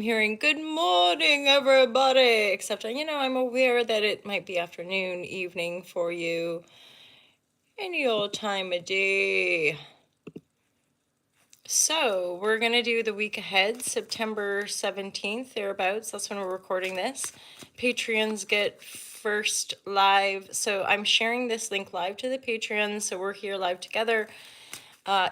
hearing good morning, everybody. Except, I'm aware that it might be afternoon, evening for you, any old time of day. So, we're going to do the week ahead, September 17th, thereabouts. That's when we're recording this. Patreons get first live. So, I'm sharing this link live to the Patreon. So, we're here live together.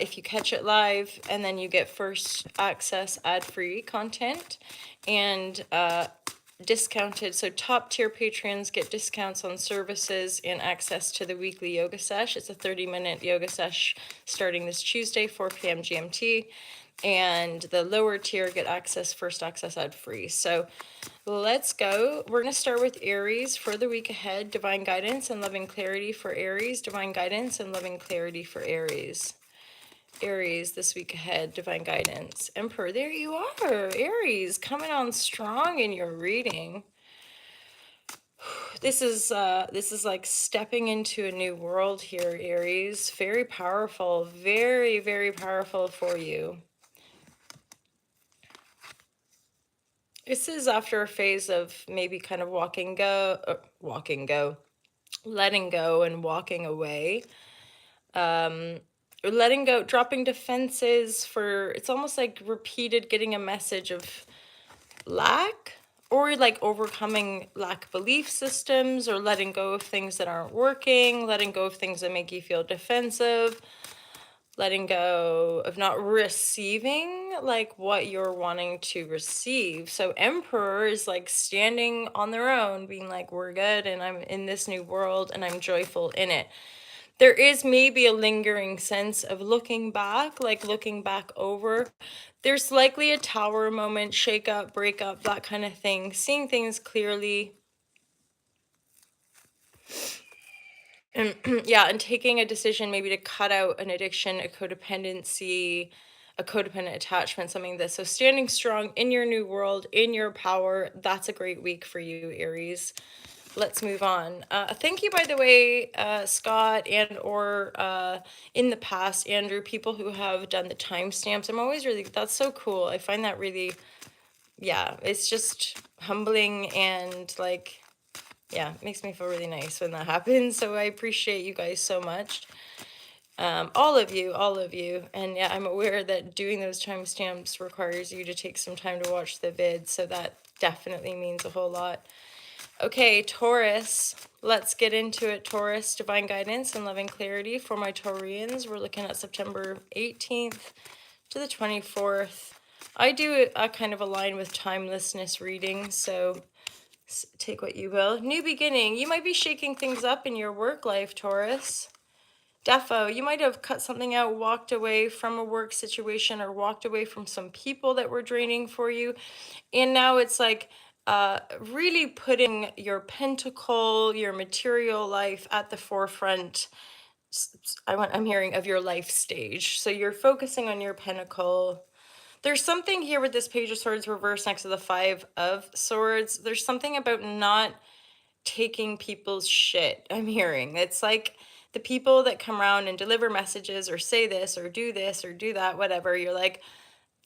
If you catch it live, and then you get first access ad-free content and discounted. So top tier patrons get discounts on services and access to the weekly yoga sesh. It's a 30-minute yoga sesh starting this Tuesday, 4 p.m. GMT. And the lower tier get first access ad-free. So let's go. We're going to start with Aries for the week ahead. Divine guidance and loving clarity for Aries. Divine guidance and loving clarity for Aries. Aries this week ahead, divine guidance. Emperor, there you are. Aries, coming on strong in your reading. This is like stepping into a new world here, Aries. Very powerful, very, very powerful for you. This is after a phase of maybe kind of letting go and walking away. Letting go, dropping defenses for, it's almost like repeated getting a message of lack, or like overcoming lack belief systems, or letting go of things that aren't working, letting go of things that make you feel defensive, letting go of not receiving like what you're wanting to receive. So Emperor is like standing on their own, being like, we're good and I'm in this new world and I'm joyful in it. There is maybe a lingering sense of looking back, like looking back over. There's likely a tower moment, shake up, break up, that kind of thing. Seeing things clearly. And yeah, and taking a decision maybe to cut out an addiction, a codependency, a codependent attachment, something like this. So standing strong in your new world, in your power, that's a great week for you, Aries. Let's move on. Thank you, by the way, Scott, and or in the past, Andrew, people who have done the timestamps. I'm always really, that's so cool. I find that really, yeah, it's just humbling and like, yeah, it makes me feel really nice when that happens. So I appreciate you guys so much. All of you. And yeah, I'm aware that doing those timestamps requires you to take some time to watch the vid. So that definitely means a whole lot. Okay, Taurus, let's get into it. Taurus, divine guidance and loving clarity for my Taurians. We're looking at September 18th to the 24th. I do a kind of align with timelessness reading, so take what you will. New beginning. You might be shaking things up in your work life, Taurus. Defo, you might have cut something out, walked away from a work situation, or walked away from some people that were draining for you. And now it's like, really putting your pentacle, your material life at the forefront. I'm hearing of your life stage. So you're focusing on your pentacle. There's something here with this Page of Swords reversed next to the Five of Swords. There's something about not taking people's shit. I'm hearing it's like the people that come around and deliver messages or say this or do that, whatever. You're like,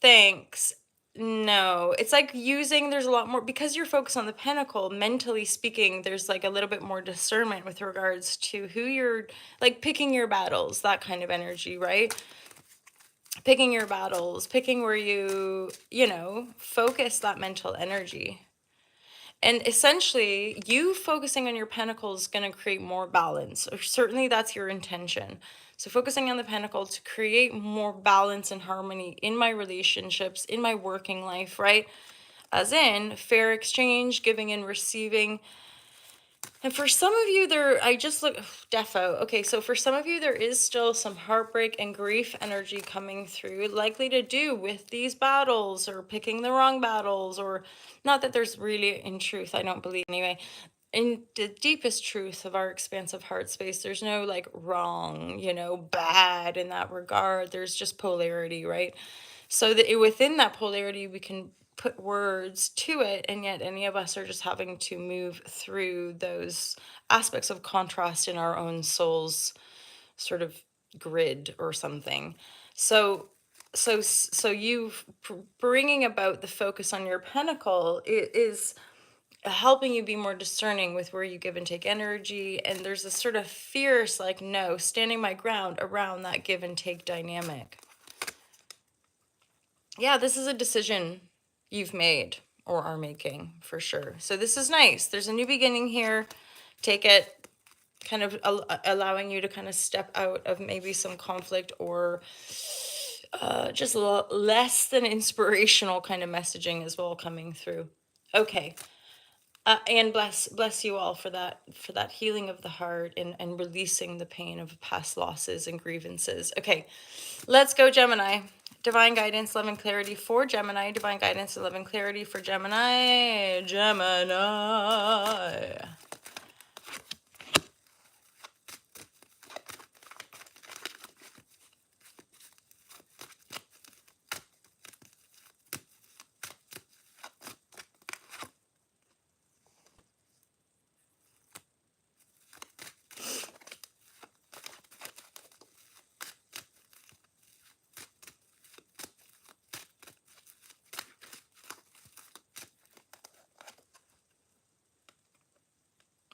thanks. No, it's like there's a lot more because you're focused on the pentacle, mentally speaking, there's like a little bit more discernment with regards to who you're like picking your battles, that kind of energy, right? Picking your battles, picking where focus that mental energy. And essentially, you focusing on your pentacle is going to create more balance, or certainly that's your intention. So focusing on the pentacle to create more balance and harmony in my relationships, in my working life, right? As in fair exchange, giving and receiving. And for some of you, I just look, defo. Okay, so for some of you, there is still some heartbreak and grief energy coming through, likely to do with these battles or picking the wrong battles, or not that there's really, in truth, I don't believe anyway, in the deepest truth of our expansive heart space, there's no like wrong, bad in that regard. There's just polarity, right? So that within that polarity, we can put words to it, and yet any of us are just having to move through those aspects of contrast in our own soul's sort of grid or something. So So you bringing about the focus on your pentacle is helping you be more discerning with where you give and take energy, and there's a sort of fierce, like, no, standing my ground around that give and take dynamic. Yeah, this is a decision you've made or are making for sure. So this is nice. There's a new beginning here. Take it, kind of allowing you to kind of step out of maybe some conflict or just less than inspirational kind of messaging as well coming through. Okay. And bless you all for that healing of the heart and releasing the pain of past losses and grievances. Okay, let's go, Gemini. Divine guidance, love, and clarity for Gemini. Divine guidance, love, and clarity for Gemini. Gemini.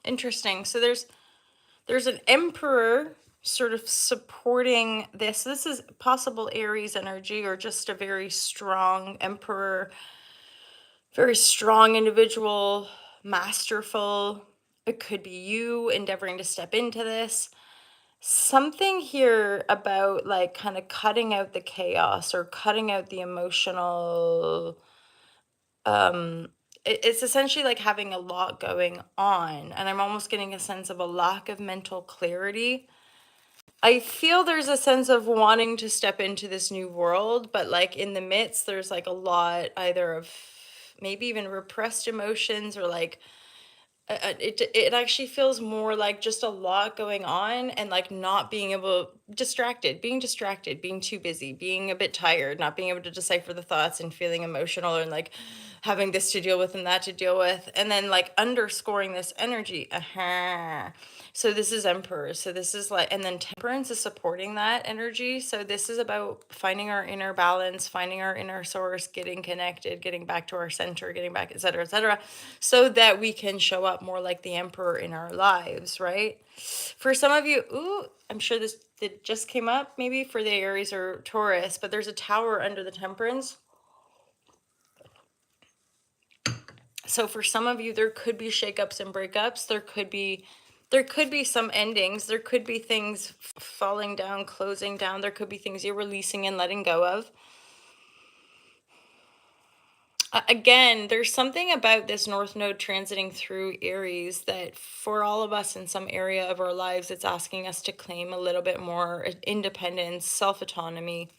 Interesting. So there's an emperor sort of supporting this. This is possible Aries energy or just a very strong emperor, very strong individual, masterful. It could be you endeavoring to step into this. Something here about like kind of cutting out the chaos or cutting out the emotional. It's essentially like having a lot going on, and I'm almost getting a sense of a lack of mental clarity. I feel there's a sense of wanting to step into this new world, but like in the midst, there's like a lot either of maybe even repressed emotions or like it actually feels more like just a lot going on and like not being able distracted, being too busy, being a bit tired, not being able to decipher the thoughts and feeling emotional and like having this to deal with and that to deal with, and then like underscoring this energy. So this is Emperor. So this is like, and then Temperance is supporting that energy. So this is about finding our inner balance, finding our inner source, getting connected, getting back to our center, getting back, et cetera, so that we can show up more like the Emperor in our lives, right? For some of you, ooh, I'm sure this that just came up maybe for the Aries or Taurus, but there's a Tower under the Temperance. So for some of you, there could be shakeups and breakups. There could be some endings. There could be things falling down, closing down. There could be things you're releasing and letting go of. Again, there's something about this North Node transiting through Aries that for all of us in some area of our lives, it's asking us to claim a little bit more independence, self-autonomy.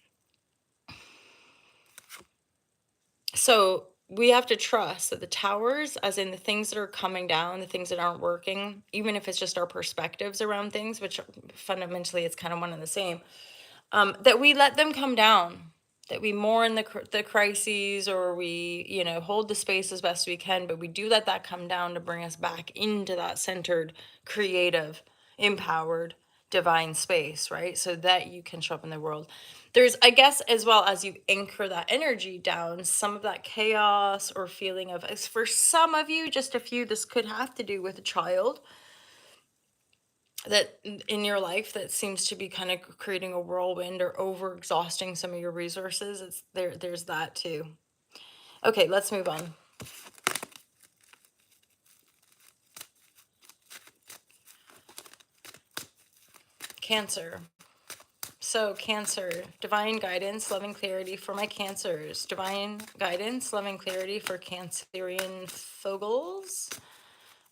So we have to trust that the towers, as in the things that are coming down, the things that aren't working, even if it's just our perspectives around things, which fundamentally it's kind of one and the same, that we let them come down, that we mourn the crises, or we, hold the space as best we can, but we do let that come down to bring us back into that centered, creative, empowered, divine space, right? So that you can show up in the world. There's, I guess, as well as you anchor that energy down, some of that chaos or feeling of, as for some of you, just a few, this could have to do with a child that in your life that seems to be kind of creating a whirlwind or over exhausting some of your resources. There's that too. Okay, let's move on. Cancer. So Cancer, divine guidance, loving clarity for my Cancers. Divine guidance, loving clarity for Cancerian Fogels.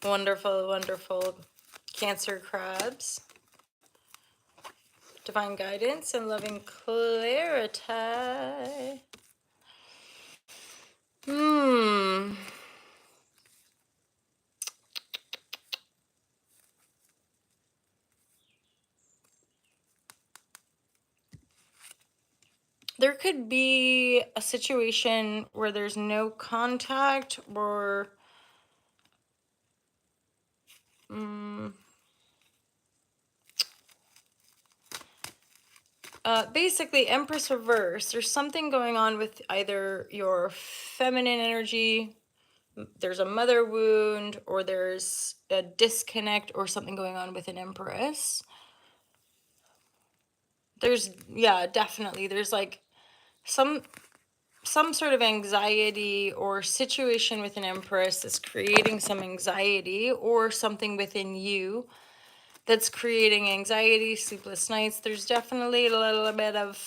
Wonderful, wonderful Cancer crabs. Divine guidance and loving clarity. There could be a situation where there's no contact or Basically, Empress reverse. There's something going on with either your feminine energy, there's a mother wound, or there's a disconnect or something going on with an Empress. There's, yeah, definitely. There's like some sort of anxiety or situation with an Empress that's creating some anxiety, or something within you that's creating anxiety, sleepless nights. There's definitely a little bit of,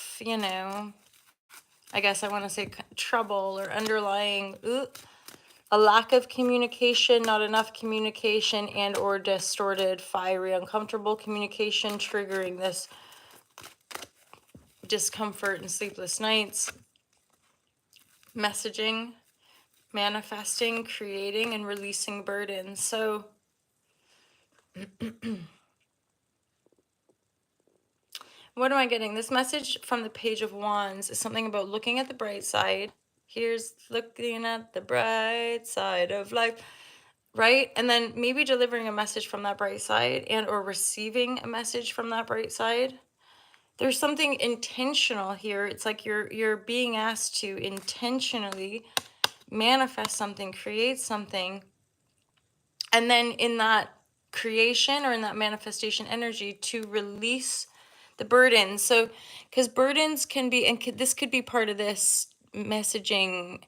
I guess I want to say trouble or underlying a lack of communication, not enough communication, and or distorted, fiery, uncomfortable communication triggering this discomfort and sleepless nights. Messaging, manifesting, creating, and releasing burdens. So what am I getting? This message from the Page of Wands is something about looking at the bright side. Here's looking at the bright side of life, right? And then maybe delivering a message from that bright side, and or receiving a message from that bright side. There's something intentional here. It's like you're being asked to intentionally manifest something, create something, and then in that creation or in that manifestation energy to release the burden. So because burdens can be, and this could be part of this messaging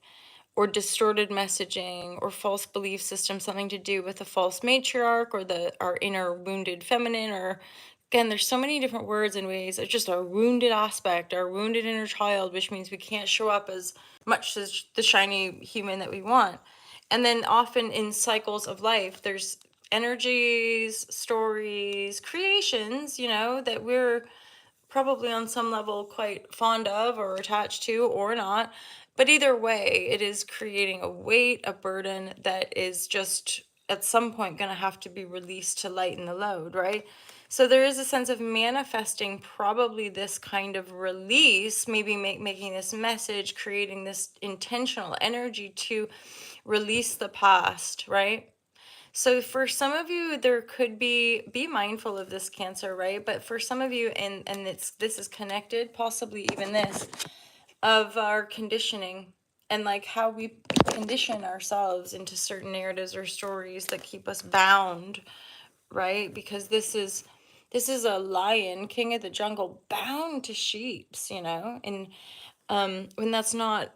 or distorted messaging or false belief system, something to do with the false matriarch or our inner wounded feminine, or again, there's so many different words and ways. It's just our wounded aspect, our wounded inner child, which means we can't show up as much as the shiny human that we want. And then often in cycles of life, there's energies, stories, creations, that we're probably on some level quite fond of or attached to, or not. But either way, it is creating a weight, a burden that is just at some point going to have to be released to lighten the load, right? So there is a sense of manifesting probably this kind of release, maybe making this message, creating this intentional energy to release the past, right? So for some of you, there could be mindful of this, Cancer, right? But for some of you, and this is connected, possibly even this, of our conditioning, and like how we condition ourselves into certain narratives or stories that keep us bound, right? Because this is a lion, king of the jungle, bound to sheeps, and when that's not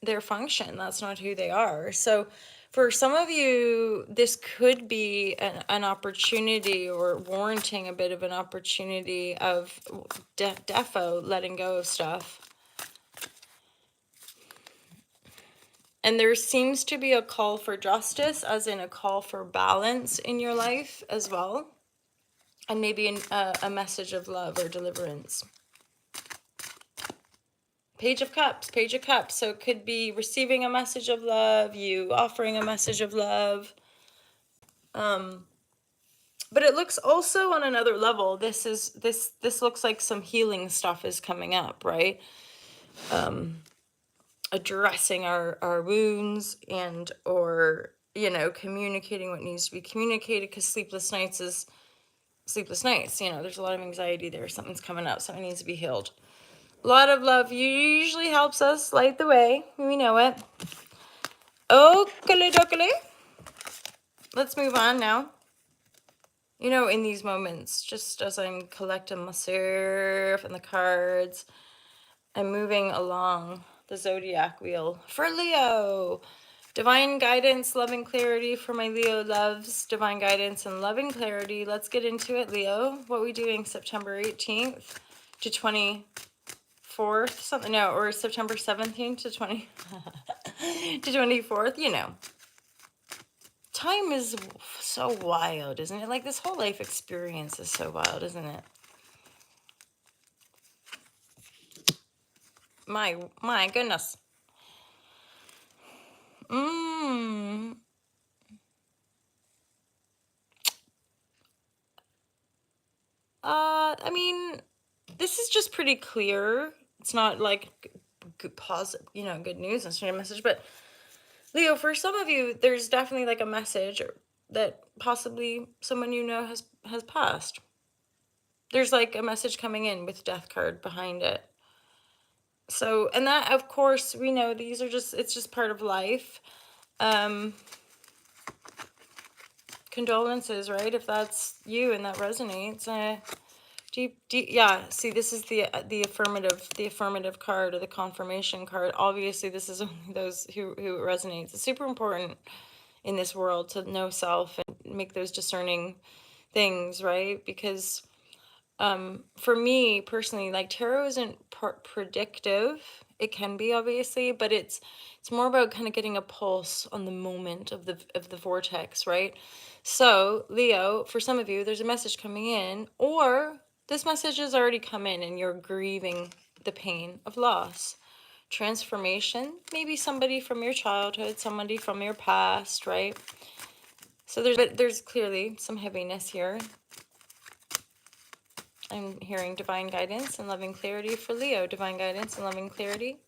their function, that's not who they are. So for some of you, this could be an opportunity, or warranting a bit of an opportunity of defo letting go of stuff. And there seems to be a call for justice, as in a call for balance in your life as well, and maybe a message of love or deliverance. Page of Cups, Page of Cups. So it could be receiving a message of love, you offering a message of love. But it looks also on another level, this looks like some healing stuff is coming up, right? Addressing our wounds, and or communicating what needs to be communicated, because sleepless nights is sleepless nights. There's a lot of anxiety there, something's coming up, something needs to be healed. A lot of love usually helps us light the way, we know it. Okay, let's move on now. In these moments, just as I'm collecting myself and the cards, I'm moving along the zodiac wheel for Leo. Divine guidance, love, and clarity for my Leo loves. Divine guidance and love and clarity. Let's get into it, Leo. What are we doing September 18th to 24th? Something, no, or September 17th to 20 to 24th, Time is so wild, isn't it? Like, this whole life experience is so wild, isn't it? My goodness. I mean, this is just pretty clear. It's not like good positive, good news and a message, but Leo, for some of you, there's definitely like a message that possibly someone has passed. There's like a message coming in with death card behind it. So, and that, of course, we know these are just, it's just part of life. Condolences, right? If that's you and that resonates. Deep, yeah. See, this is the affirmative card, or the confirmation card. Obviously, this is only those who it resonates. It's super important in this world to know self and make those discerning things, right? Because for me personally, like, tarot isn't predictive. It can be, obviously, but it's more about kind of getting a pulse on the moment of the vortex, right? So, Leo, for some of you, there's a message coming in, or this message has already come in and you're grieving the pain of loss. Transformation, maybe somebody from your childhood, somebody from your past, right? So there's clearly some heaviness here. I'm hearing divine guidance and loving clarity for Leo. Divine guidance and loving clarity.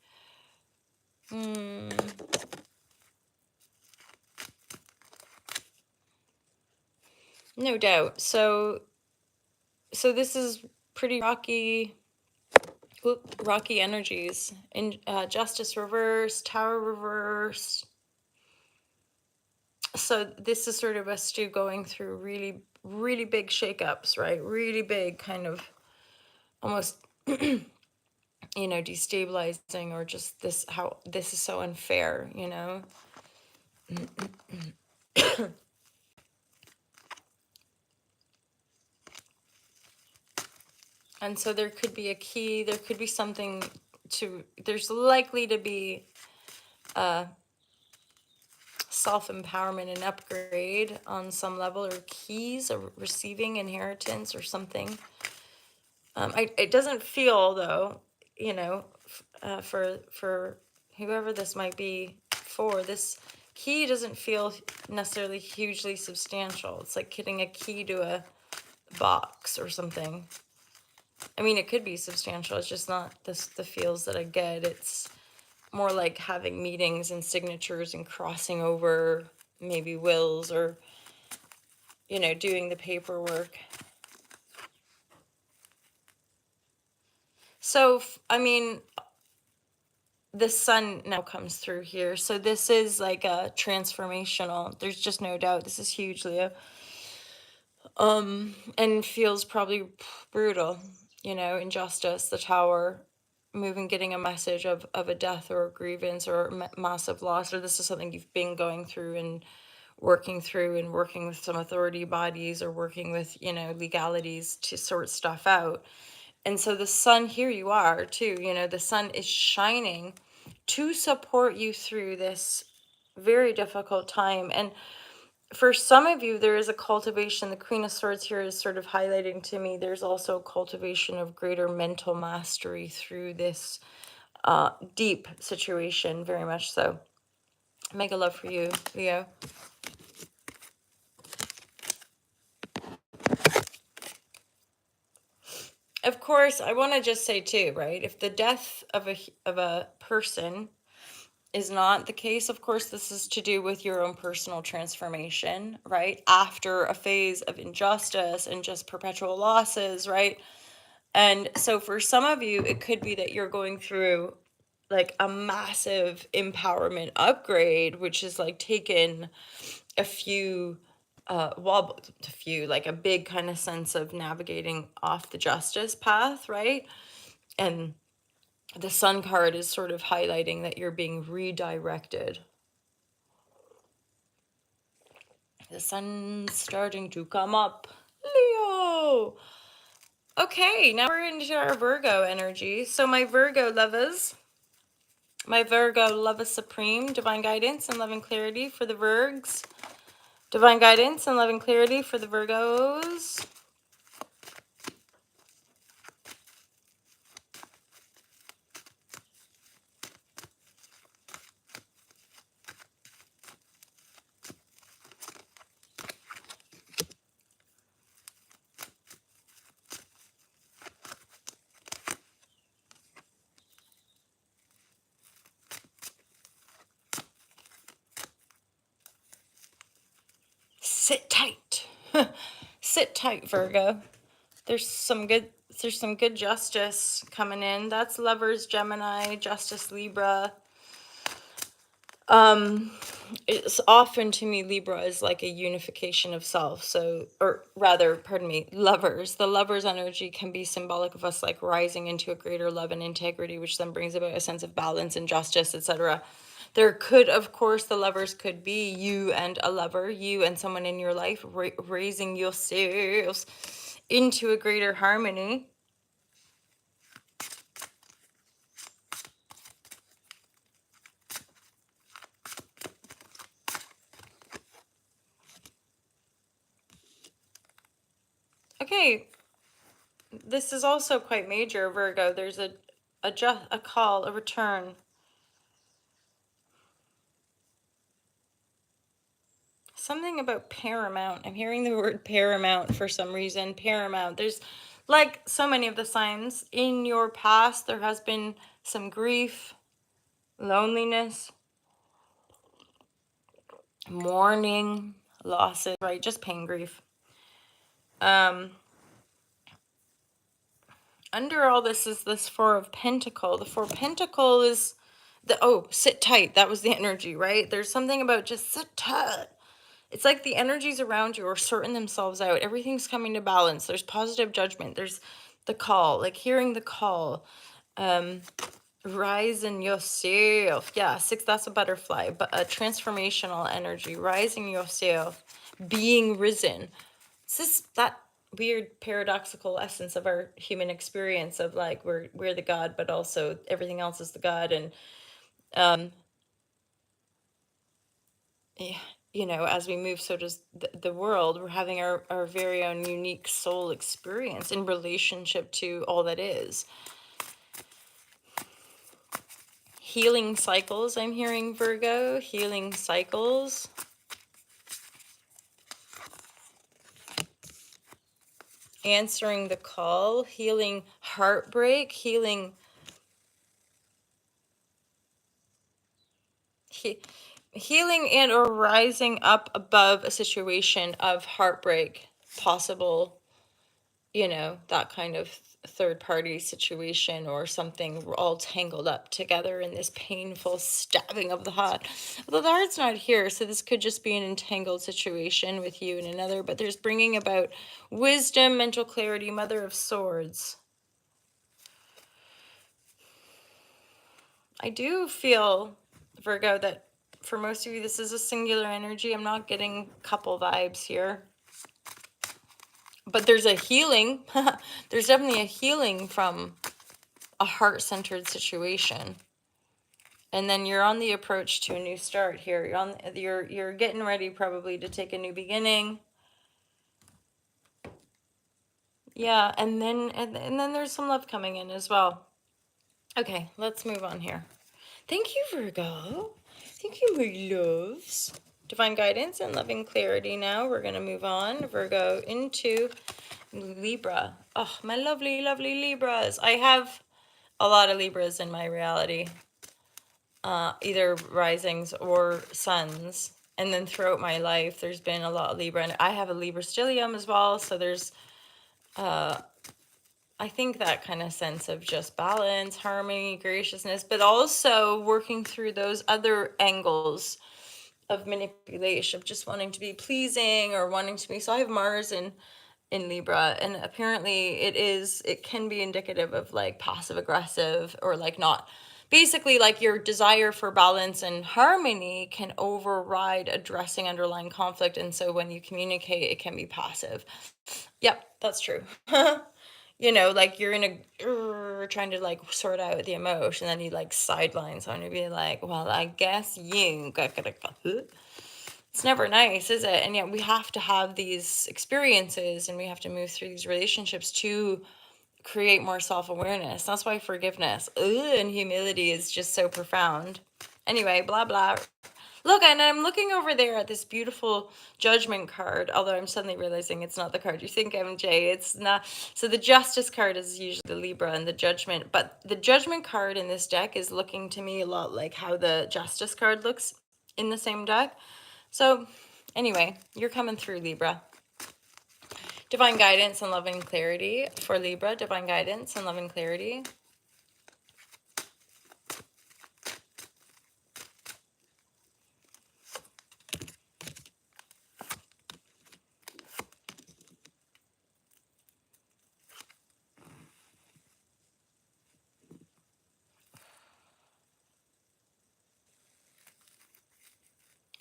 No doubt. So this is pretty rocky energies. In Justice reverse, Tower reverse. So this is sort of us two going through really, really big shakeups, right? Really big, kind of almost destabilizing, or just how this is so unfair, And so there could be a key, there could be something there's likely to be a self-empowerment and upgrade on some level, or keys, or receiving inheritance or something. It doesn't feel, though, for whoever this might be for, this key doesn't feel necessarily hugely substantial. It's like getting a key to a box or something. I mean, it could be substantial. It's just not the feels that I get. It's more like having meetings and signatures and crossing over maybe wills, or, doing the paperwork. So, I mean, the sun now comes through here. So this is like a transformational. There's just no doubt. This is huge, Leo. And feels probably brutal, injustice, the Tower, moving, getting a message of a death or a grievance or massive loss, or this is something you've been going through and working with some authority bodies, or working with, legalities to sort stuff out. And so the sun, here you are too, the sun is shining to support you through this very difficult time. And for some of you, there is a cultivation. The Queen of Swords here is sort of highlighting to me, there's also a cultivation of greater mental mastery through this deep situation, very much so. Mega love for you, Leo. Of course, I want to just say too, right? If the death of a person is not the case, of course, this is to do with your own personal transformation, right? After a phase of injustice and just perpetual losses, right? And so for some of you, it could be that you're going through like a massive empowerment upgrade, which is like taken a few like a big kind of sense of navigating off the justice path, right? And the sun card is sort of highlighting that you're being redirected. The sun's starting to come up, Leo. Okay, now we're into our Virgo energy. So my Virgo lovers supreme, divine guidance and loving clarity for the Virgs. Divine guidance and loving clarity for the Virgos. Sit tight. Sit tight, Virgo. There's some good there's some good justice coming in. That's Lovers, Gemini, Justice, Libra. Um, it's often to me Libra is like a unification of self. So, or rather, pardon me, lovers. The lovers energy can be symbolic of us like rising into a greater love and integrity, which then brings about a sense of balance and justice, etc. There could, of course, the lovers could be you and a lover, you and someone in your life, raising yourselves into a greater harmony. Okay, this is also quite major, Virgo. There's a call, a return. Something about paramount. I'm hearing the word paramount for some reason. Paramount. There's like so many of the signs in your past, there has been some grief, loneliness, mourning, losses, right? Just pain, grief. Under all this is this Four of Pentacle. The Four of Pentacle is sit tight. That was the energy, right? There's something about just sit tight. It's like the energies around you are sorting themselves out. Everything's coming to balance. There's positive judgment. There's the call, like hearing the call. Rise in yourself. Yeah, six, that's a butterfly, but a transformational energy. Rising yourself, being risen. It's just that weird paradoxical essence of our human experience of like we're the God, but also everything else is the God. And yeah, as we move, so does the world. We're having our very own unique soul experience in relationship to all that is. Healing cycles, I'm hearing, Virgo. Healing cycles. Answering the call. Healing heartbreak. Healing and or rising up above a situation of heartbreak, possible, that kind of third party situation or something. We're all tangled up together in this painful stabbing of the heart. Although the heart's not here, so this could just be an entangled situation with you and another, but there's bringing about wisdom, mental clarity, Mother of Swords. I do feel, Virgo, that for most of you, this is a singular energy. I'm not getting couple vibes here. But there's a healing. There's definitely a healing from a heart-centered situation. And then you're on the approach to a new start here. You're getting ready probably to take a new beginning. Yeah, and then there's some love coming in as well. Okay, let's move on here. Thank you, Virgo. Thank you, my loves. Divine guidance and loving clarity now. We're going to move on, Virgo, into Libra. Oh, my lovely, lovely Libras. I have a lot of Libras in my reality, either risings or suns. And then throughout my life, there's been a lot of Libra. And I have a Libra stellium as well. So there's, I think, that kind of sense of just balance, harmony, graciousness, but also working through those other angles of manipulation, of just wanting to be pleasing or wanting to be. So I have Mars in Libra, and apparently it can be indicative of like passive aggressive or like not. Basically, like your desire for balance and harmony can override addressing underlying conflict. And so when you communicate, it can be passive. Yep, that's true. Like you're in trying to like sort out the emotion, and then you like sideline someone and be like, well, I guess you. It's never nice, is it? And yet we have to have these experiences and we have to move through these relationships to create more self-awareness. That's why forgiveness and humility is just so profound. Anyway, blah, blah. Look, and I'm looking over there at this beautiful judgment card, although I'm suddenly realizing it's not the card you think, MJ. It's not. So the justice card is usually the Libra and the judgment, but the judgment card in this deck is looking to me a lot like how the justice card looks in the same deck. So anyway, you're coming through, Libra. Divine guidance and love and clarity for Libra. Divine guidance and love and clarity.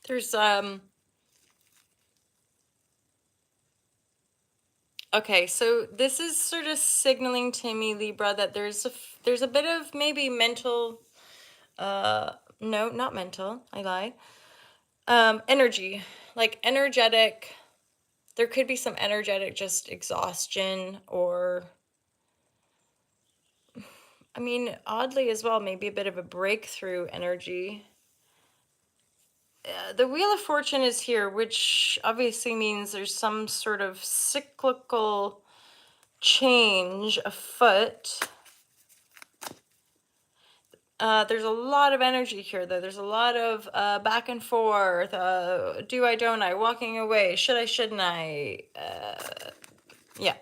There's okay, so this is sort of signaling to me, Libra, that there's a bit of maybe mental no, not mental, I lie. Energy, like energetic. There could be some energetic just exhaustion, or I mean, oddly as well, maybe a bit of a breakthrough energy. The Wheel of Fortune is here, which obviously means there's some sort of cyclical change afoot. There's a lot of energy here, though. There's a lot of back and forth. Do I, don't I? Walking away. Should I, shouldn't I? Yeah.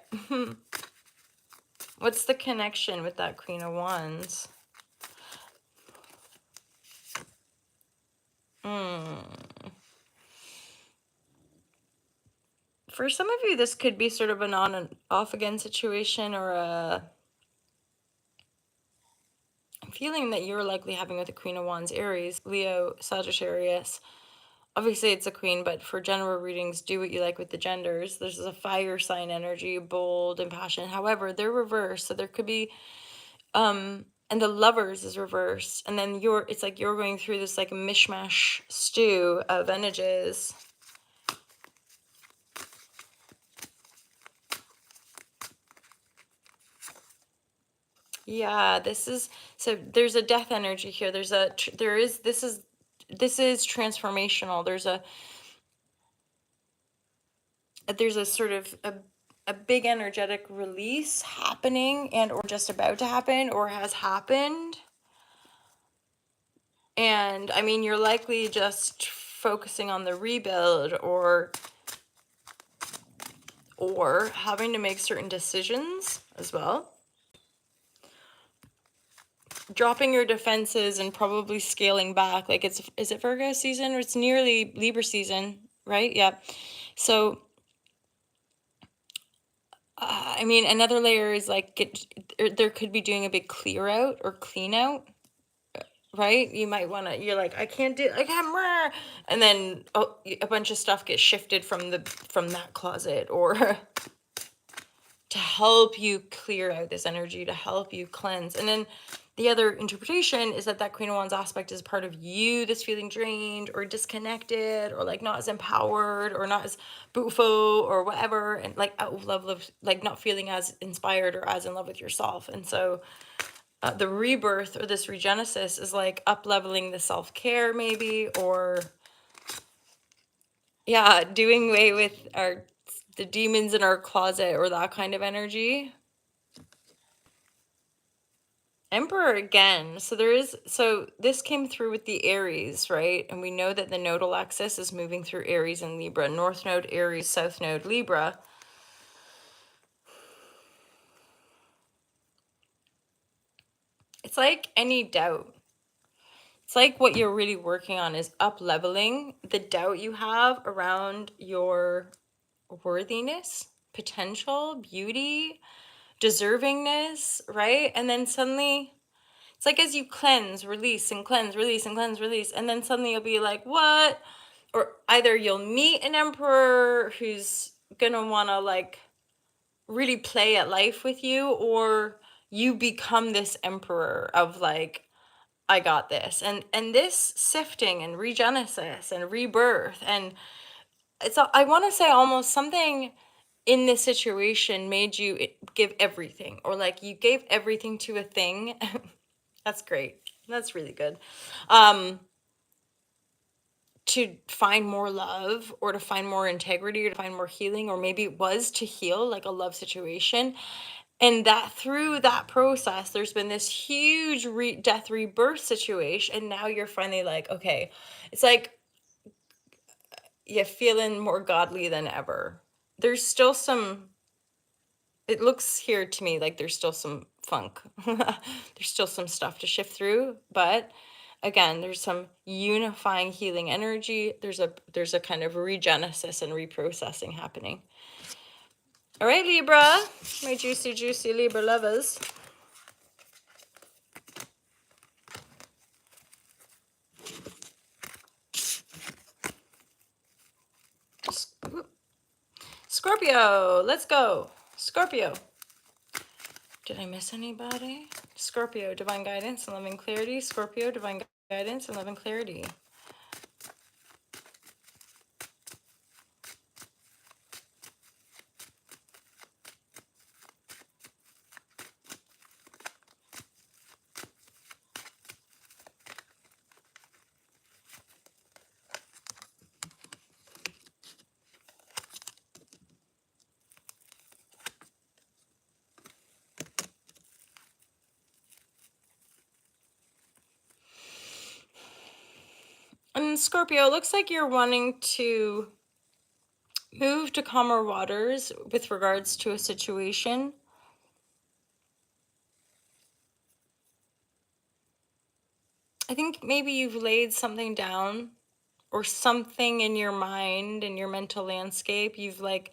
What's the connection with that Queen of Wands? For some of you, this could be sort of an on and off again situation, or a feeling that you're likely having with the Queen of Wands, Aries, Leo, Sagittarius. Obviously, it's a queen, but for general readings, do what you like with the genders. There's a fire sign energy, bold and passionate. However, they're reversed, so there could be, and the Lovers is reversed, and then it's like you're going through this like mishmash stew of energies. Yeah, so there's a death energy here. This is transformational. There's a sort of a big energetic release happening, and or just about to happen, or has happened. And I mean, you're likely just focusing on the rebuild, or having to make certain decisions as well. Dropping your defenses and probably scaling back. Like, is it Virgo season, or it's nearly Libra season, right? Yeah. So I mean, another layer is like there could be doing a big clear out or clean out, right? You might want to, you're like, I can't do, I can't, and then a bunch of stuff gets shifted from that closet, or to help you clear out this energy, to help you cleanse. And then the other interpretation is that Queen of Wands aspect is part of you that's feeling drained or disconnected, or like not as empowered, or not as beautiful, or whatever, and like out of love, like not feeling as inspired or as in love with yourself. And so the rebirth, or this regenesis, is like up leveling the self-care maybe, or yeah, doing away with the demons in our closet, or that kind of energy. Emperor again. So this came through with the Aries, right? And we know that the nodal axis is moving through Aries and Libra. North node Aries, south node Libra. It's like any doubt. It's like what you're really working on is up leveling the doubt you have around your worthiness, potential, beauty, deservingness, right? And then suddenly it's like as you cleanse, release, and cleanse, release, and cleanse, release, and then suddenly you'll be like, what? Or either you'll meet an emperor who's gonna wanna like really play at life with you, or you become this emperor of like, I got this. And this sifting and regenesis and rebirth, and I want to say almost something in this situation made you give everything, or like you gave everything to a thing. That's great. That's really good. To find more love, or to find more integrity, or to find more healing, or maybe it was to heal like a love situation. And that through that process, there's been this huge death rebirth situation. And now you're finally like, okay, it's like you're feeling more godly than ever. There's still some it looks here to me like there's still some funk. There's still some stuff to shift through, but again, there's some unifying healing energy. There's a kind of regenesis and reprocessing happening. All right, Libra, my juicy, juicy Libra lovers. Scorpio, let's go. Scorpio. Did I miss anybody? Scorpio, divine guidance and loving clarity. Scorpio, divine guidance and loving clarity. And Scorpio, it looks like you're wanting to move to calmer waters with regards to a situation. I think maybe you've laid something down or something in your mind, in your mental landscape. You've like,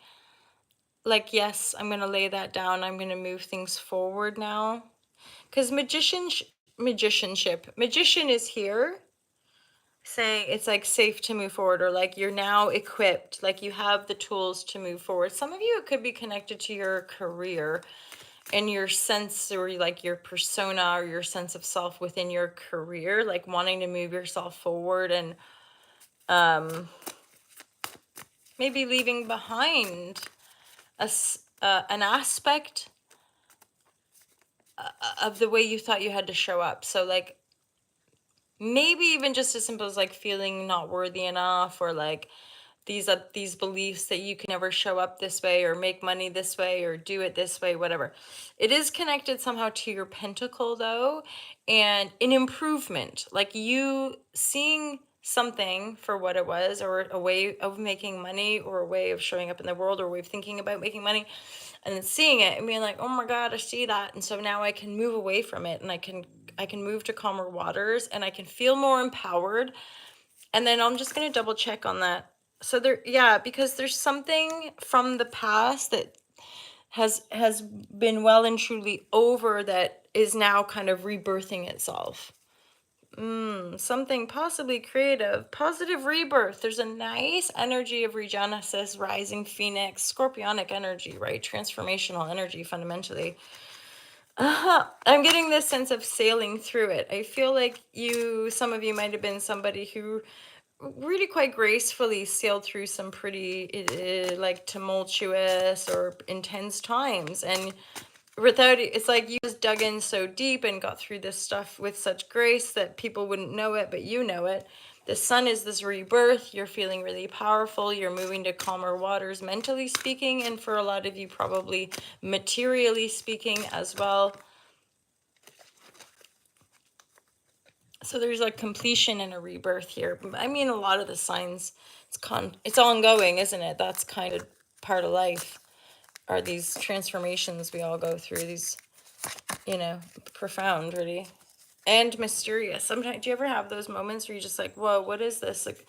yes, I'm going to lay that down. I'm going to move things forward now. Because magician is here saying it's like safe to move forward, or like you're now equipped, like you have the tools to move forward. Some of you, it could be connected to your career and your sense, or like your persona or your sense of self within your career, like wanting to move yourself forward and maybe leaving behind an aspect of the way you thought you had to show up. So like maybe even just as simple as like feeling not worthy enough, or like these beliefs that you can never show up this way or make money this way or do it this way, whatever. It is connected somehow to your pentacle though, and an improvement, like you seeing something for what it was, or a way of making money, or a way of showing up in the world, or a way of thinking about making money, and then seeing it and being like, oh my God, I see that. And so now I can move away from it, and I can move to calmer waters, and I can feel more empowered. And then I'm just going to double check on that. So there, yeah, because there's something from the past that has been well and truly over, that is now kind of rebirthing itself. Something possibly creative, positive rebirth. There's a nice energy of regenesis, rising phoenix, scorpionic energy, right? Transformational energy fundamentally. I'm getting this sense of sailing through it. I feel like some of you might have been somebody who really quite gracefully sailed through some pretty like tumultuous or intense times, and without it, it's like you just dug in so deep and got through this stuff with such grace that people wouldn't know it, but you know it. The sun is this rebirth. You're feeling really powerful. You're moving to calmer waters, mentally speaking, and for a lot of you, probably materially speaking as well. So there's a completion and a rebirth here. I mean, a lot of the signs, it's ongoing, isn't it? That's kind of part of life, are these transformations we all go through, these, profound, really, and mysterious. Sometimes, do you ever have those moments where you're just like, whoa, what is this? Like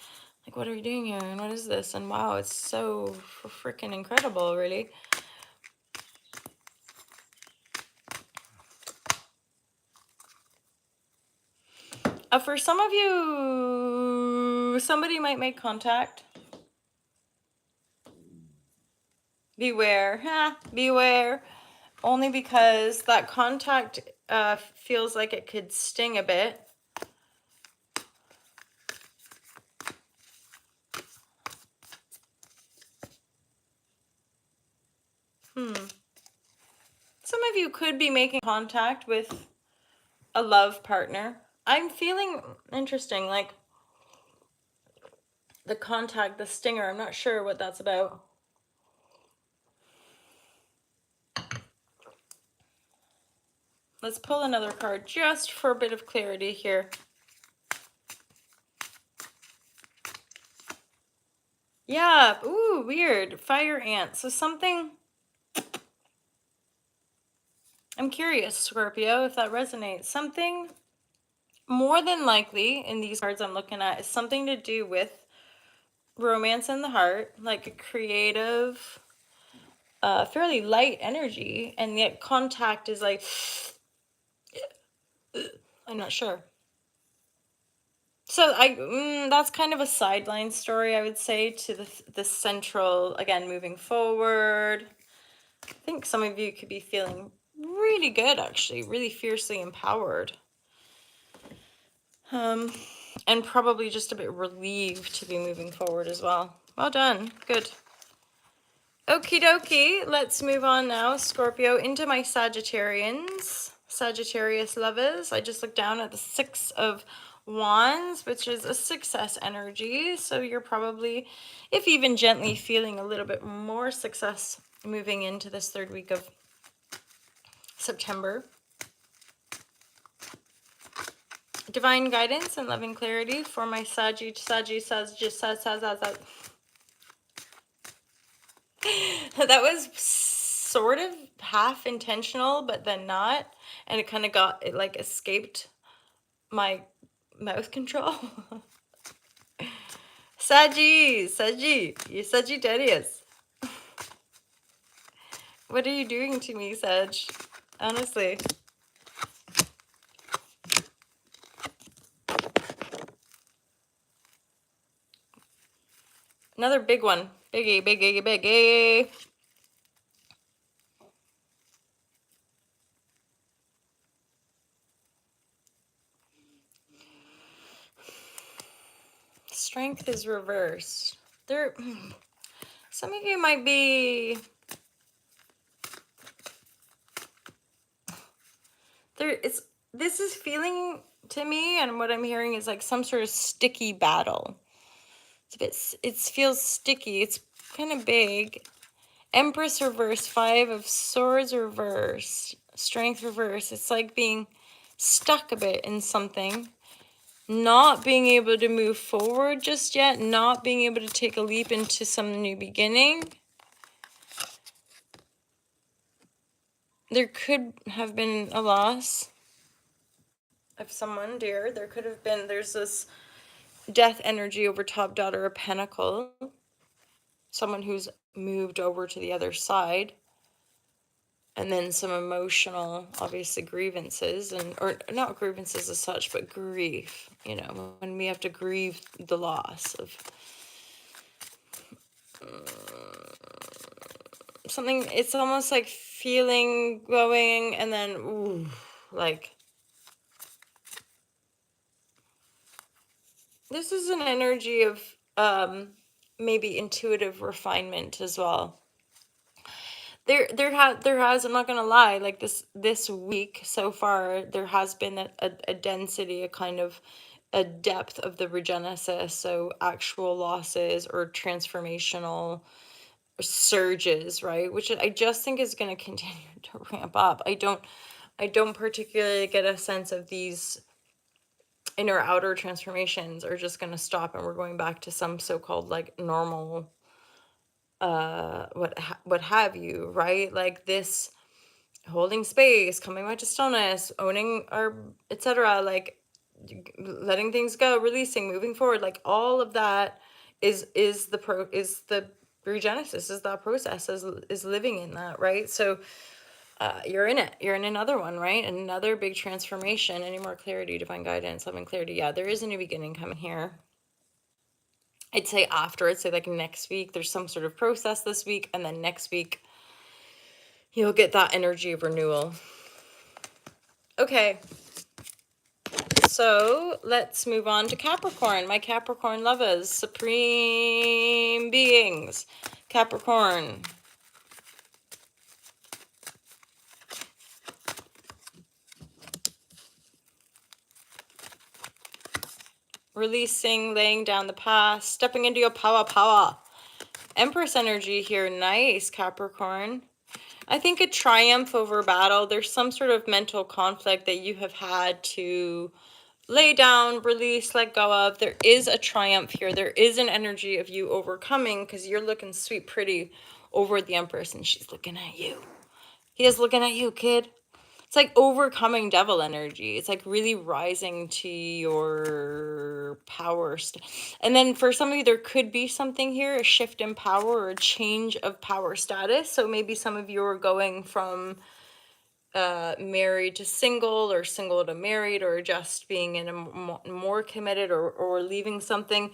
what are we doing here? And what is this? And wow, it's so freaking incredible, really. For some of you, somebody might make contact. Beware, beware. Only because that contact feels like it could sting a bit. Some of you could be making contact with a love partner. I'm feeling interesting, like the contact, the stinger. I'm not sure what that's about. Let's pull another card just for a bit of clarity here. Yeah, ooh, weird. Fire ant. So something I'm curious, Scorpio, if that resonates. Something more than likely in these cards I'm looking at is something to do with romance in the heart, like a creative, fairly light energy, and yet contact is like, I'm not sure. So that's kind of a sideline story, I would say, to the central, again, moving forward. I think some of you could be feeling really good, actually, really fiercely empowered. And probably just a bit relieved to be moving forward as well. Well done. Good. Okie dokie. Let's move on now, Scorpio, into my Sagittarians. Sagittarius lovers. I just looked down at the Six of Wands, which is a success energy. So you're probably, if even gently, feeling a little bit more success moving into this third week of September. Divine guidance and loving clarity for my Saggy. That was sort of half intentional, but then not. And it kind of it like escaped my mouth control. Saggy, you Sagittarius. What are you doing to me, Sag? Honestly. Another big one. Biggie, biggie, biggie. Strength is reversed. Some of you might be this is feeling to me, and what I'm hearing is like some sort of sticky battle. It feels sticky. It's kind of big. Empress reverse, Five of Swords reverse, Strength reverse. It's like being stuck a bit in something, not being able to move forward just yet, not being able to take a leap into some new beginning. There could have been a loss of someone dear. There's this death energy over top, Daughter of Pentacle. Someone who's moved over to the other side. And then some emotional, obviously, grievances, or not grievances as such, but grief, when we have to grieve the loss of something. It's almost like feeling going and then, ooh, like, this is an energy of maybe intuitive refinement as well. There has, I'm not gonna lie, like this week so far, there has been a density, a kind of a depth of the regenesis, so actual losses or transformational surges, right? Which I just think is going to continue to ramp up. I don't particularly get a sense of these inner outer transformations are just going to stop and we're going back to some so-called like normal what have you, right? Like this holding space, coming back to stillness, owning our etc., like letting things go, releasing, moving forward, like all of that is the regenesis, is that process, is living in that, right? So you're in it, you're in another one, right? Another big transformation. Any more clarity, divine guidance, loving clarity? Yeah, there is a new beginning coming here. I'd say like next week, there's some sort of process this week, and then next week you'll get that energy of renewal. Okay, so let's move on to Capricorn. My Capricorn lovers, supreme beings. Capricorn. Releasing, laying down the past, stepping into your power. Empress energy here. Nice, Capricorn. I think a triumph over battle. There's some sort of mental conflict that you have had to lay down, release, let go of. There is a triumph here. There is an energy of you overcoming because you're looking sweet pretty over the Empress and she's looking at you. He is looking at you, kid. it's like overcoming devil energy. It's like really rising to your power. And then for some of you, there could be something here, a shift in power or a change of power status. So maybe some of you are going from married to single, or single to married, or just being in a more committed, or leaving something.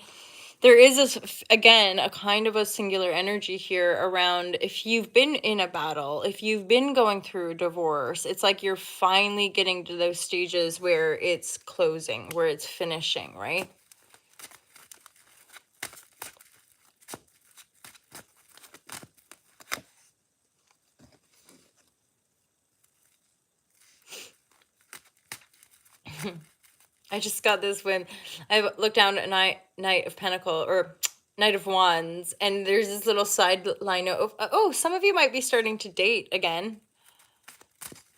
There is again a kind of a singular energy here around, if you've been in a battle, if you've been going through a divorce, it's like you're finally getting to those stages where it's closing, where it's finishing, right? I just got this when I looked down at Knight of Pentacle, or Knight of Wands, and there's this little side line of, oh, some of you might be starting to date again.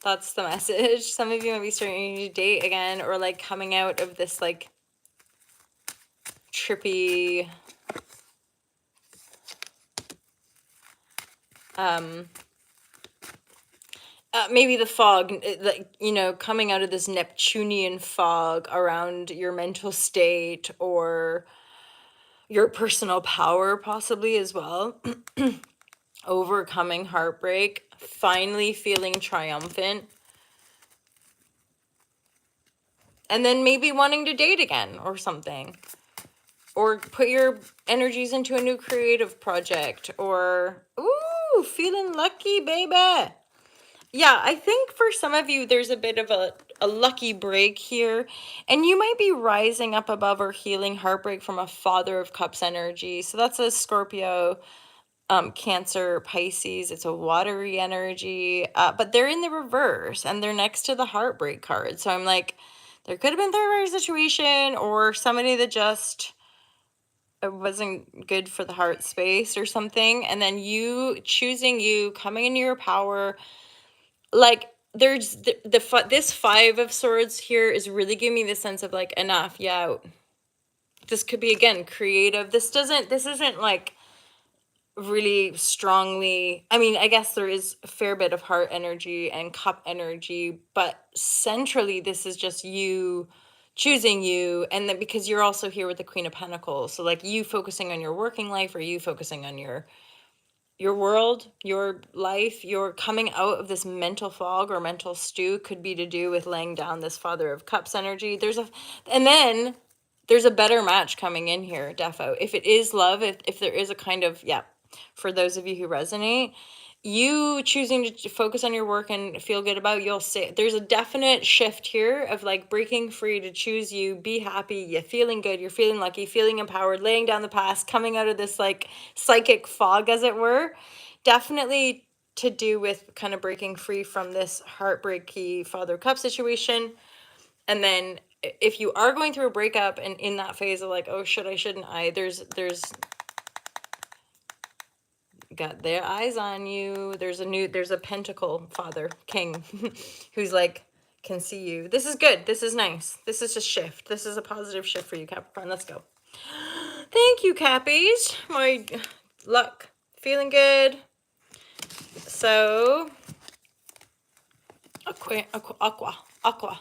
That's the message. Some of you might be starting to date again, or like coming out of this like trippy maybe the fog, like, you know, coming out of this Neptunian fog around your mental state or your personal power, possibly as well. Overcoming heartbreak, finally feeling triumphant, and then maybe wanting to date again or something, or put your energies into a new creative project, or ooh, feeling lucky, baby. Yeah, I think for some of you, there's a bit of a lucky break here, and you might be rising up above or healing heartbreak from a Father of Cups energy. So that's a Scorpio, Cancer, Pisces. It's a watery energy, but they're in the reverse, and they're next to the heartbreak card. So I'm like, there could have been third party situation, or somebody that just wasn't good for the heart space or something, and then you choosing, you coming into your power. Like, there's this Five of Swords here is really giving me the sense of like, enough, yeah. This could be again creative. This isn't like really strongly, I mean, I guess there is a fair bit of heart energy and cup energy, but centrally this is just you choosing you. And then because you're also here with the Queen of Pentacles, so like you focusing on your working life, or you focusing on your world, your life, your coming out of this mental fog or mental stew, could be to do with laying down this Father of Cups energy. And then there's a better match coming in here, defo. If it is love, if there is a kind of, yeah, for those of you who resonate, you choosing to focus on your work and feel good about, you'll see there's a definite shift here of like breaking free to choose you, be happy, you're feeling good, you're feeling lucky, feeling empowered, laying down the past, coming out of this like psychic fog, as it were. Definitely to do with kind of breaking free from this heartbreaky Father of Cup situation. And then if you are going through a breakup and in that phase of like, oh, should I, shouldn't I, there's got their eyes on you. There's a pentacle father king who's like, can see you. This is good. This is nice. This is a shift. This is a positive shift for you, Capricorn. Let's go. Thank you, Cappies. My luck. Feeling good. So aqua,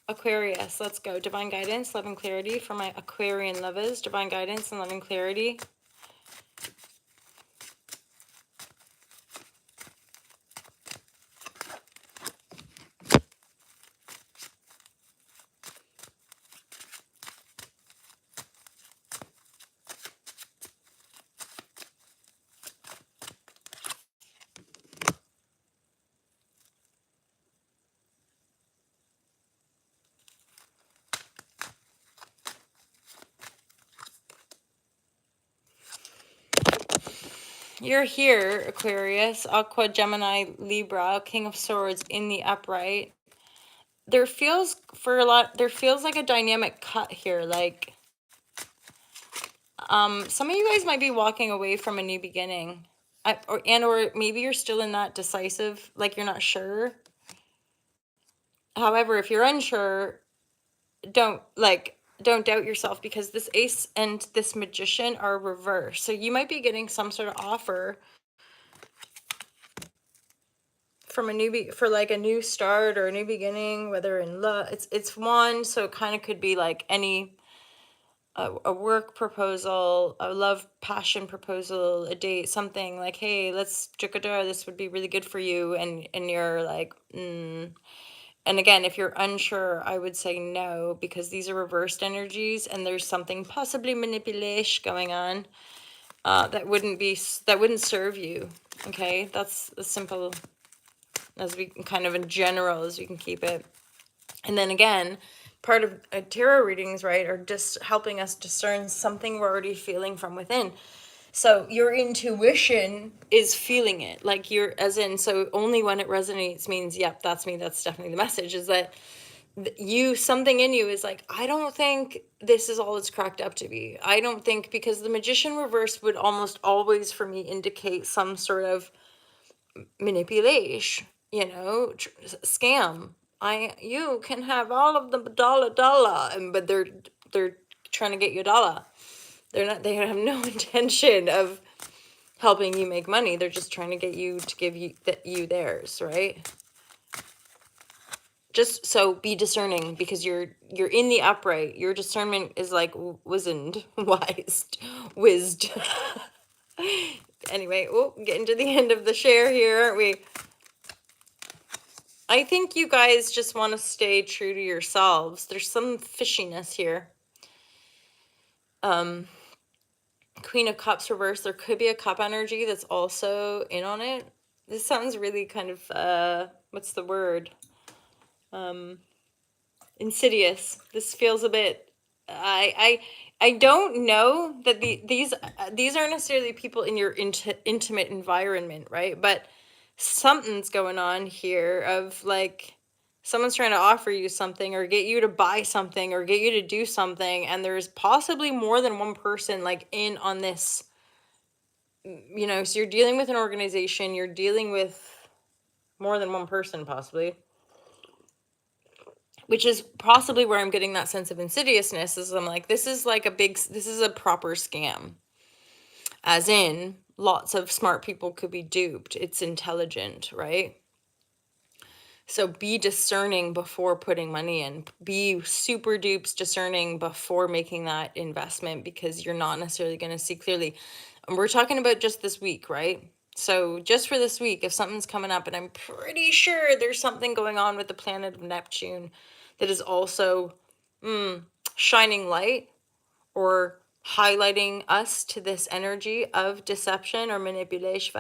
Aquarius. Let's go. Divine guidance, love and clarity for my Aquarian lovers. Divine guidance and love and clarity. You're here, Aquarius, Aqua, Gemini, Libra, King of Swords in the upright. There feels like a dynamic cut here. Like, some of you guys might be walking away from a new beginning. Or maybe you're still in that decisive, like you're not sure. However, if you're unsure, don't doubt yourself, because this Ace and this Magician are reversed. So you might be getting some sort of offer from for like a new start or a new beginning, whether in love, it's one, so it kind of could be like any a work proposal, a love passion proposal, a date, something like, hey, let's this would be really good for you, and you're like, and again, if you're unsure, I would say no, because these are reversed energies and there's something possibly manipulation going on that wouldn't serve you. Okay, that's as simple as we kind of in general as we can keep it. And then again, part of tarot readings, right, are just helping us discern something we're already feeling from within. So your intuition is feeling it, like you're, as in, so only when it resonates means, yep, that's me, that's definitely the message, is that something in you is like, I don't think this is all it's cracked up to be. I don't think, because the magician reverse would almost always for me indicate some sort of manipulation, scam. You can have all of the dollar, but they're trying to get you a dollar. They have no intention of helping you make money. They're just trying to get you to give you theirs, right? Just so be discerning, because you're in the upright. Your discernment is like wizened, whizzed. Anyway, getting to the end of the share here, aren't we? I think you guys just want to stay true to yourselves. There's some fishiness here. Queen of Cups reverse. There could be a cup energy that's also in on it. This sounds really kind of what's the word? Insidious. This feels a bit. I don't know that these aren't necessarily people in your intimate environment, right? But something's going on here of like someone's trying to offer you something or get you to buy something or get you to do something, and there's possibly more than one person like in on this. So you're dealing with an organization, you're dealing with more than one person possibly, which is possibly where I'm getting that sense of insidiousness. Is I'm like, this is a proper scam, as in lots of smart people could be duped. It's intelligent, right? So be discerning before putting money in. Be super dupes discerning before making that investment, because you're not necessarily going to see clearly. And we're talking about just this week, right? So just for this week, if something's coming up, and I'm pretty sure there's something going on with the planet of Neptune that is also shining light or highlighting us to this energy of deception or manipulation.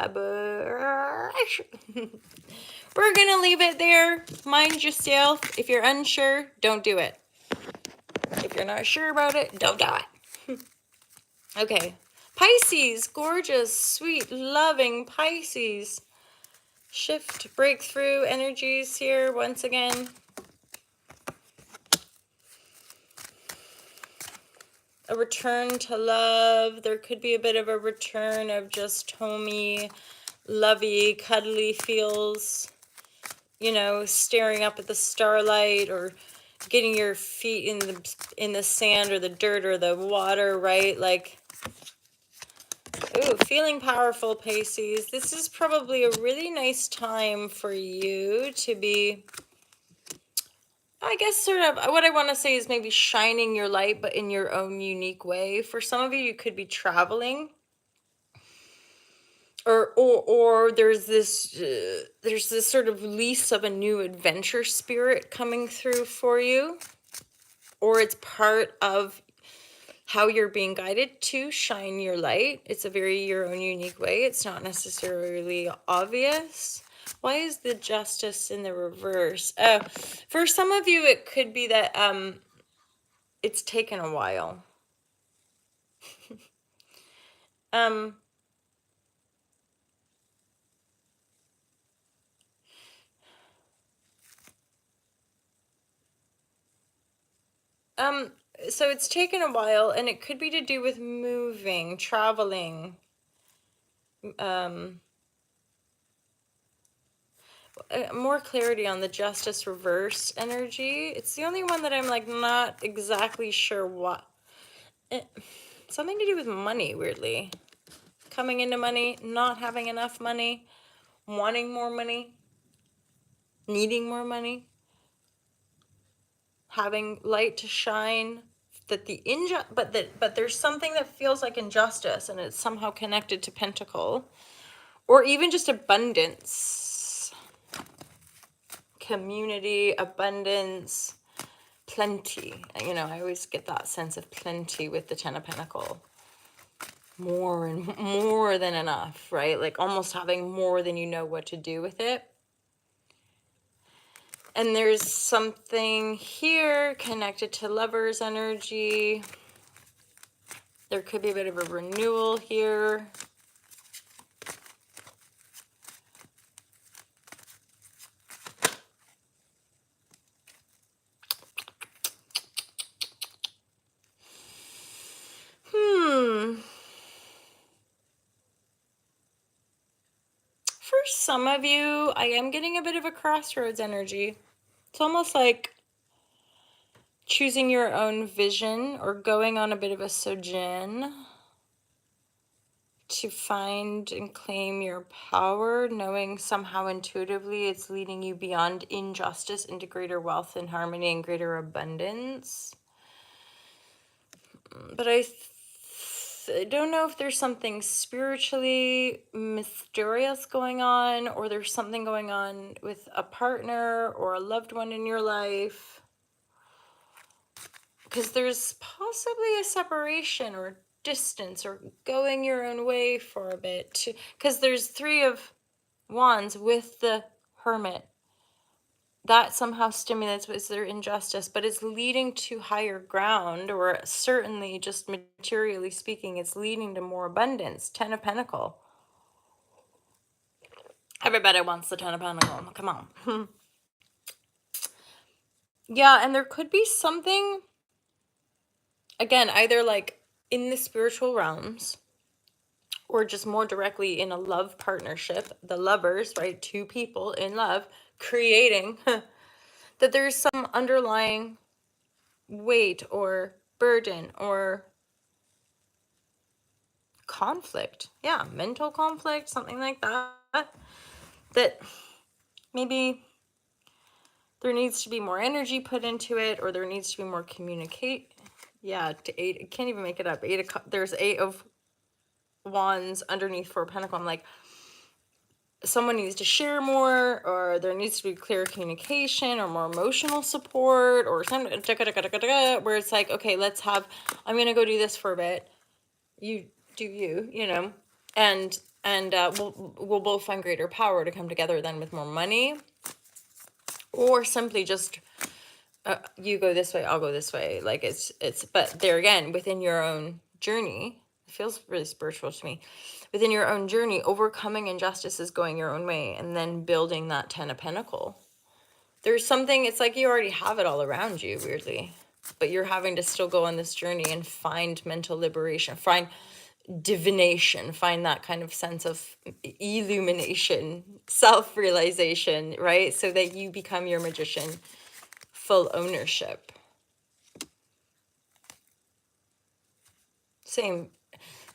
We're going to leave it there. Mind yourself. If you're unsure, don't do it. If you're not sure about it, don't do it. Okay. Pisces, gorgeous, sweet, loving Pisces. Shift, breakthrough energies here once again. A return to love. There could be a bit of a return of just homey, lovey, cuddly feels. Staring up at the starlight or getting your feet in the sand or the dirt or the water, right? Like, ooh, feeling powerful, Pisces. This is probably a really nice time for you to be, I guess, sort of, what I want to say is maybe shining your light, but in your own unique way. For some of you, you could be traveling. Or there's this sort of lease of a new adventure spirit coming through for you, or it's part of how you're being guided to shine your light. It's a very your own unique way. It's not necessarily obvious. Why is the Justice in the reverse? For some of you, it could be that it's taken a while. So it's taken a while, and it could be to do with moving, traveling. More clarity on the Justice reverse energy. It's the only one that I'm like not exactly sure what. Something to do with money, weirdly. Coming into money, not having enough money, wanting more money. needing more money, having light to shine, that the but there's something that feels like injustice and it's somehow connected to pentacle, or even just abundance, community, abundance, plenty. I always get that sense of plenty with the Ten of Pentacle. More and more than enough, right? Like almost having more than you know what to do with it. And there's something here connected to Lover's energy. There could be a bit of a renewal here. For some of you, I am getting a bit of a crossroads energy. It's almost like choosing your own vision or going on a bit of a sojourn to find and claim your power, knowing somehow intuitively it's leading you beyond injustice into greater wealth and harmony and greater abundance. But I don't know if there's something spiritually mysterious going on, or there's something going on with a partner or a loved one in your life. Because there's possibly a separation or distance or going your own way for a bit. Because there's Three of Wands with the Hermit. That somehow stimulates with their injustice, but it's leading to higher ground, or certainly just materially speaking, it's leading to more abundance. Ten of Pentacle. Everybody wants the Ten of Pentacle. Come on. Yeah, and there could be something, again, either like in the spiritual realms or just more directly in a love partnership, the lovers, right? Two people in love creating, that there's some underlying weight or burden or conflict. Yeah, mental conflict, something like that. That maybe there needs to be more energy put into it, or there needs to be more communicate. Yeah, to eight, I can't even make it up. There's Eight of Wands underneath Four of Pentacles. I'm like, someone needs to share more, or there needs to be clear communication or more emotional support, or something where it's like, okay, I'm gonna go do this for a bit, you do you, and we'll both find greater power to come together then with more money, or simply just you go this way, I'll go this way. Like it's but there again, within your own journey, it feels really spiritual to me. Within your own journey, overcoming injustices, going your own way, and then building that Ten of Pentacle. There's something, it's like you already have it all around you, weirdly, but you're having to still go on this journey and find mental liberation, find divination, find that kind of sense of illumination, self-realization, right? So that you become your magician, full ownership.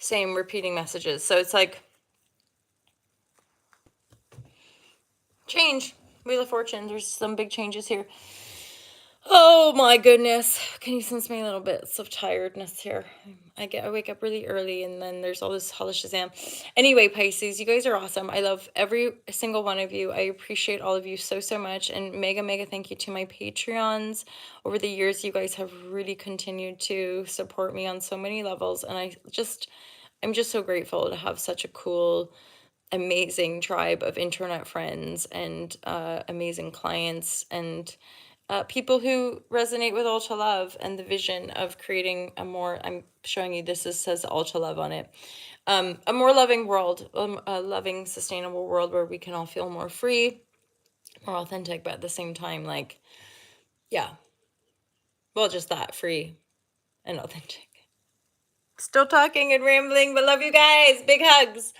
Same repeating messages. So it's like change, Wheel of Fortune. There's some big changes here. Oh my goodness. Can you sense me a little bits of tiredness here? I wake up really early, and then there's all this Hollis Shazam. Anyway, Pisces, you guys are awesome. I love every single one of you. I appreciate all of you so, so much. And mega thank you to my Patreons. Over the years, you guys have really continued to support me on so many levels. And I'm just so grateful to have such a cool, amazing tribe of internet friends and amazing clients and people who resonate with Ultra Love and the vision of creating I'm showing you says Ultra Love on it, a more loving world, a loving, sustainable world where we can all feel more free, more authentic, but at the same time, like, yeah, well, just that, free and authentic. Still talking and rambling, but love you guys. Big hugs.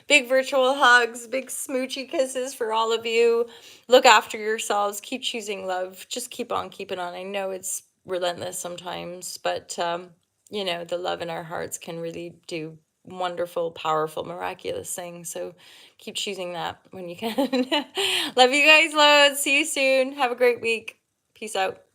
Big virtual hugs, big smoochy kisses for all of you. Look after yourselves. Keep choosing love. Just keep on keeping on. I know it's relentless sometimes, but the love in our hearts can really do wonderful, powerful, miraculous thing. So keep choosing that when you can. Love you guys loads. See you soon. Have a great week. Peace out.